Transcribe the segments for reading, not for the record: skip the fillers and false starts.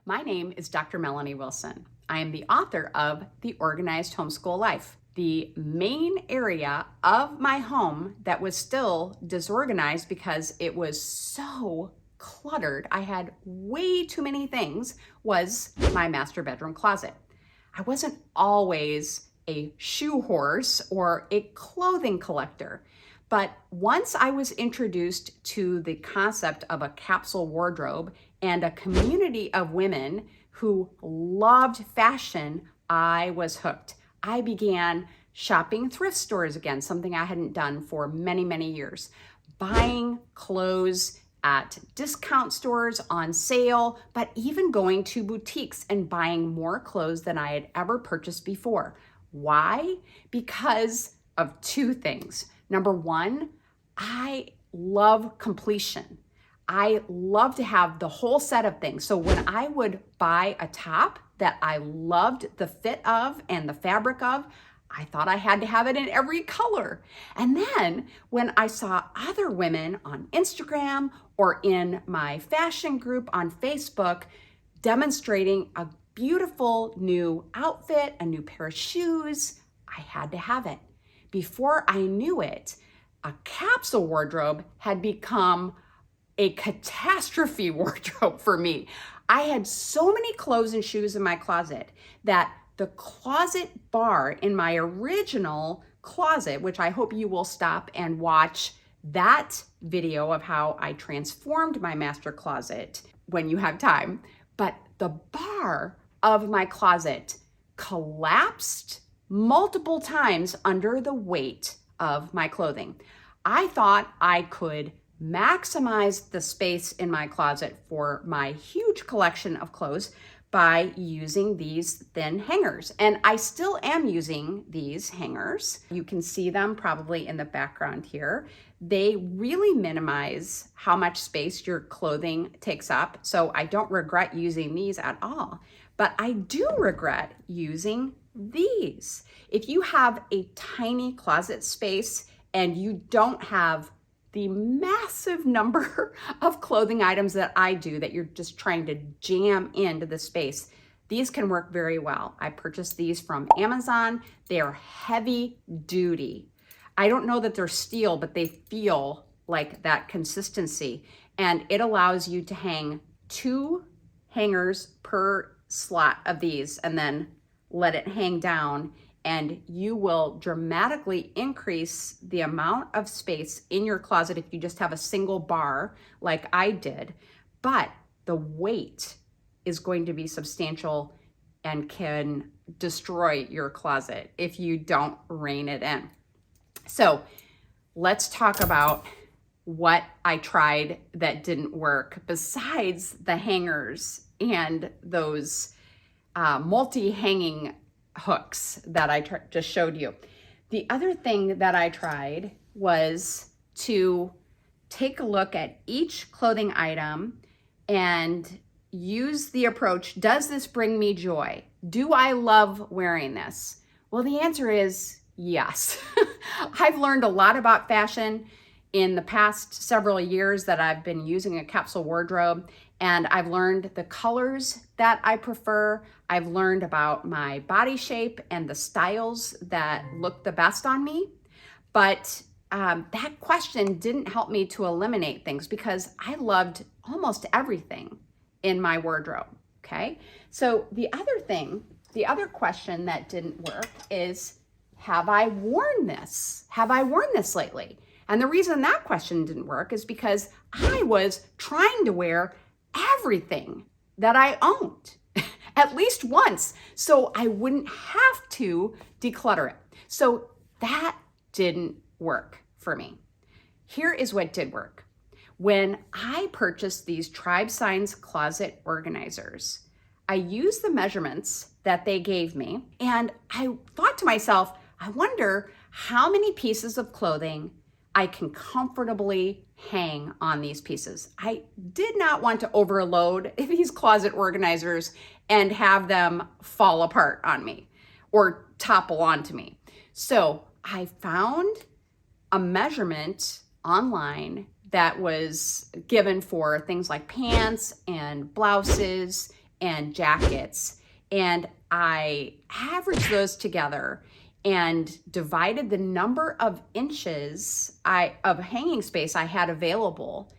My name is Dr. Melanie Wilson. I am the author of The Organized Homeschool Life. The main area of my home that was still disorganized because it was so cluttered, I had way too many things, was my master bedroom closet. I wasn't always a shoe horse or a clothing collector. But once I was introduced to the concept of a capsule wardrobe and a community of women who loved fashion, I was hooked. I began shopping thrift stores again, something I hadn't done for many, many years. Buying clothes at discount stores on sale, but even going to boutiques and buying more clothes than I had ever purchased before. Why? Because of two things. Number one, I love completion. I love to have the whole set of things. So when I would buy a top that I loved the fit of and the fabric of, I thought I had to have it in every color. And then when I saw other women on Instagram or in my fashion group on Facebook demonstrating a beautiful new outfit, a new pair of shoes, I had to have it. Before I knew it, a capsule wardrobe had become a catastrophe wardrobe for me. I had so many clothes and shoes in my closet that the closet bar in my original closet, which I hope you will stop and watch that video of how I transformed my master closet when you have time, but the bar of my closet collapsed multiple times under the weight of my clothing. I thought I could maximize the space in my closet for my huge collection of clothes by using these thin hangers. And I still am using these hangers. You can see them probably in the background here. They really minimize how much space your clothing takes up. So I don't regret using these at all. But I do regret using these. If you have a tiny closet space and you don't have the massive number of clothing items that I do that you're just trying to jam into the space, these can work very well. I purchased these from Amazon. They are heavy duty. I don't know that they're steel, but they feel like that consistency. And it allows you to hang 2 hangers per slot of these and then let it hang down, and you will dramatically increase the amount of space in your closet if you just have a single bar like I did. But the weight is going to be substantial and can destroy your closet if you don't rein it in. So let's talk about what I tried that didn't work besides the hangers and those multi-hanging hooks that I just showed you. The other thing that I tried was to take a look at each clothing item and use the approach, does this bring me joy? Do I love wearing this? Well, the answer is yes. I've learned a lot about fashion in the past several years that I've been using a capsule wardrobe, and I've learned the colors that I prefer. I've learned about my body shape and the styles that look the best on me. But that question didn't help me to eliminate things because I loved almost everything in my wardrobe, okay? So the other question that didn't work is, have I worn this? Have I worn this lately? And the reason that question didn't work is because I was trying to wear everything that I owned at least once, so I wouldn't have to declutter it. So that didn't work for me. Here is what did work. When I purchased these Tribe Signs closet organizers, I used the measurements that they gave me, and I thought to myself, I wonder how many pieces of clothing I can comfortably hang on these pieces. I did not want to overload these closet organizers and have them fall apart on me or topple onto me. So I found a measurement online that was given for things like pants and blouses and jackets, and I averaged those together and divided the number of inches of hanging space I had available,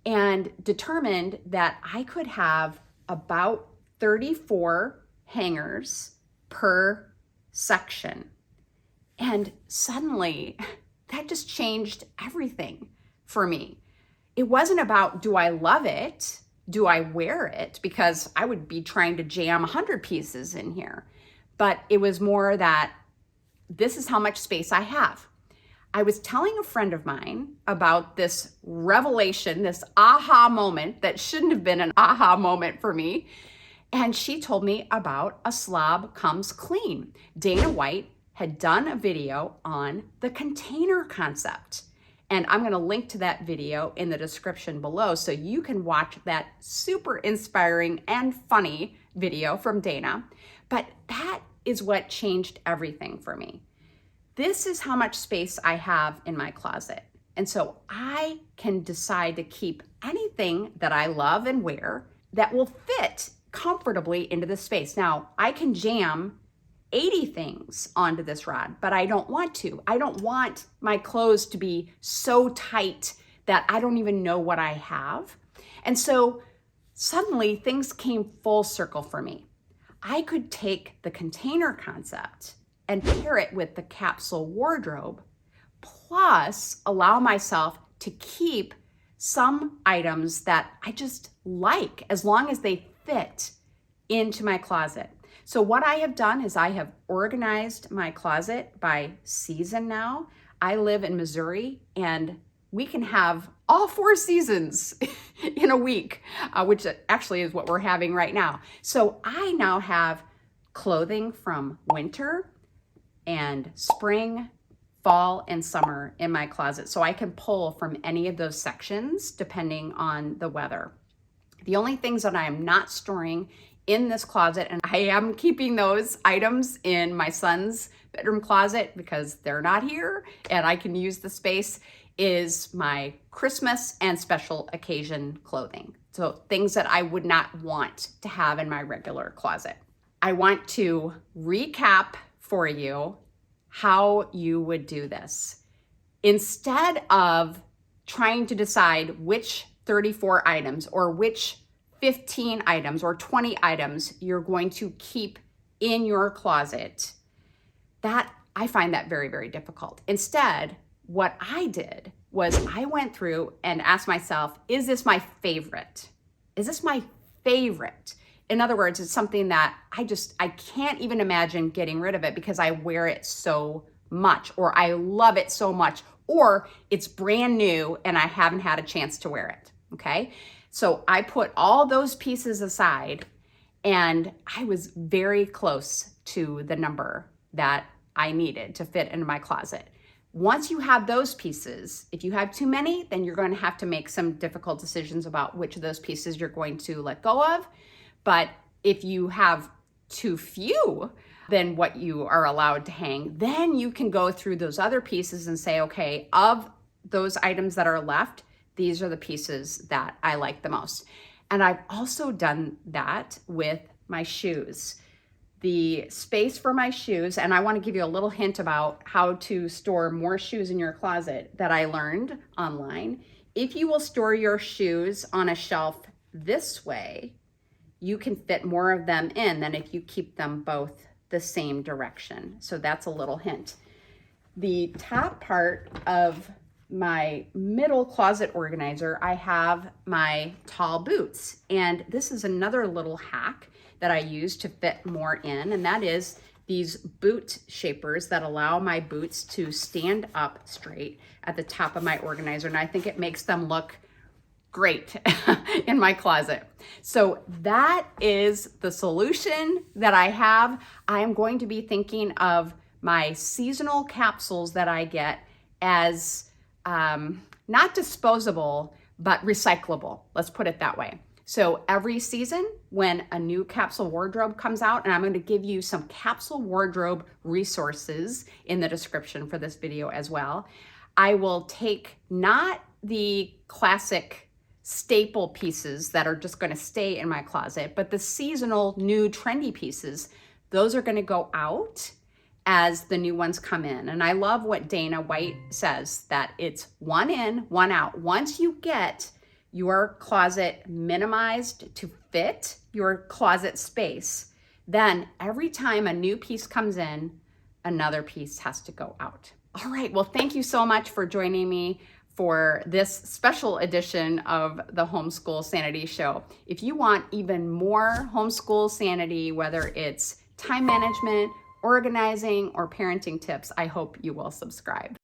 and determined that I could have about 34 hangers per section. And suddenly that just changed everything for me. It wasn't about, do I love it? Do I wear it? Because I would be trying to jam 100 pieces in here. But it was more that this is how much space I have. I was telling a friend of mine about this revelation, this aha moment that shouldn't have been an aha moment for me. And she told me about A Slob Comes Clean. Dana White had done a video on the container concept. And I'm going to link to that video in the description below so you can watch that super inspiring and funny video from Dana. But that is what changed everything for me. This is how much space I have in my closet. And so I can decide to keep anything that I love and wear that will fit comfortably into the space. Now, I can jam 80 things onto this rod, but I don't want to. I don't want my clothes to be so tight that I don't even know what I have. And so suddenly things came full circle for me. I could take the container concept and pair it with the capsule wardrobe, plus allow myself to keep some items that I just like as long as they fit into my closet. So what I have done is I have organized my closet by season now. I live in Missouri, and we can have all 4 seasons in a week, which actually is what we're having right now. So I now have clothing from winter and spring, fall, and summer in my closet. So I can pull from any of those sections depending on the weather. The only things that I am not storing in this closet, and I am keeping those items in my son's bedroom closet because they're not here and I can use the space, is my Christmas and special occasion clothing. So things that I would not want to have in my regular closet. I want to recap for you how you would do this. Instead of trying to decide which 34 items or which 15 items or 20 items you're going to keep in your closet, that I find that very, very difficult. Instead, what I did was I went through and asked myself, is this my favorite? Is this my favorite? In other words, it's something that I can't even imagine getting rid of it because I wear it so much, or I love it so much, or it's brand new and I haven't had a chance to wear it, okay? So I put all those pieces aside and I was very close to the number that I needed to fit into my closet. Once you have those pieces, if you have too many, then you're going to have to make some difficult decisions about which of those pieces you're going to let go of. But if you have too few than what you are allowed to hang, then you can go through those other pieces and say, okay, of those items that are left, these are the pieces that I like the most. And I've also done that with my shoes. The space for my shoes, and I want to give you a little hint about how to store more shoes in your closet that I learned online. If you will store your shoes on a shelf this way, you can fit more of them in than if you keep them both the same direction. So that's a little hint. The top part of my middle closet organizer, I have my tall boots. And this is another little hack that I use to fit more in, and that is these boot shapers that allow my boots to stand up straight at the top of my organizer. And I think it makes them look great in my closet. So that is the solution that I have. I am going to be thinking of my seasonal capsules that I get as not disposable, but recyclable. Let's put it that way. So every season when a new capsule wardrobe comes out, and I'm going to give you some capsule wardrobe resources in the description for this video as well, I will take not the classic staple pieces that are just going to stay in my closet, but the seasonal new trendy pieces, those are going to go out as the new ones come in. And I love what Dana White says, that it's one in, one out. Once you get your closet minimized to fit your closet space, then every time a new piece comes in, another piece has to go out. All right, well, thank you so much for joining me for this special edition of the Homeschool Sanity Show. If you want even more homeschool sanity, whether it's time management, organizing, or parenting tips, I hope you will subscribe.